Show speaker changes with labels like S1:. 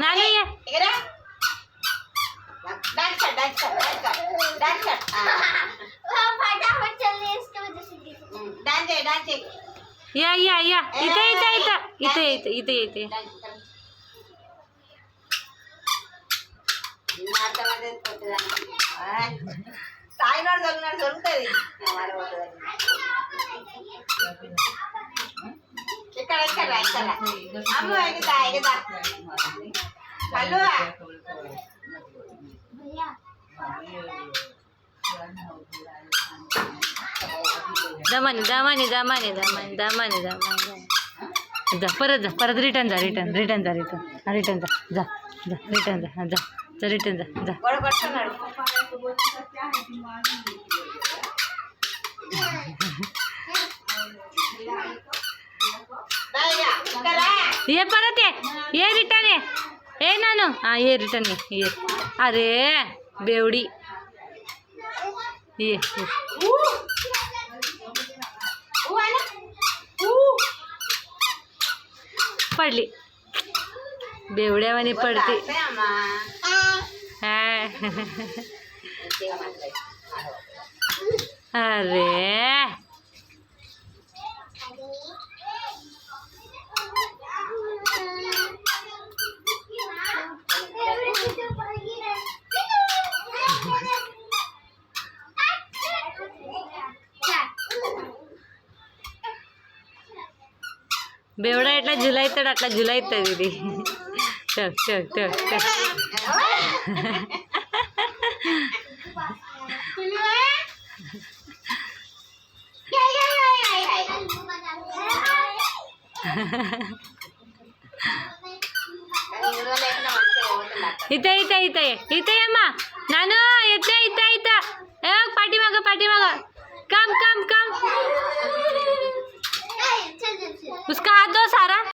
S1: नानू ये या या या इथे इथे इथे इथे इथे इथे इथे दमाने दमाने दमाने दमाने दमाने दमाने जा परत रिटर्न जा रिटर्न जा रिटर्न जा रिटर्न जा जा रिटर्न जा ये परत ये रिटर्न ये नानू हाँ ये रिटर्न ये अरे बेवड़ी ये पडली बेवड्यावानी पडते अरे बेवड़ा एट्ला झुलाइताड अट्ला झुलाइताड इदी चल चल चल चल इथे इथे इथे इथे अम्मा नानू इथे इथे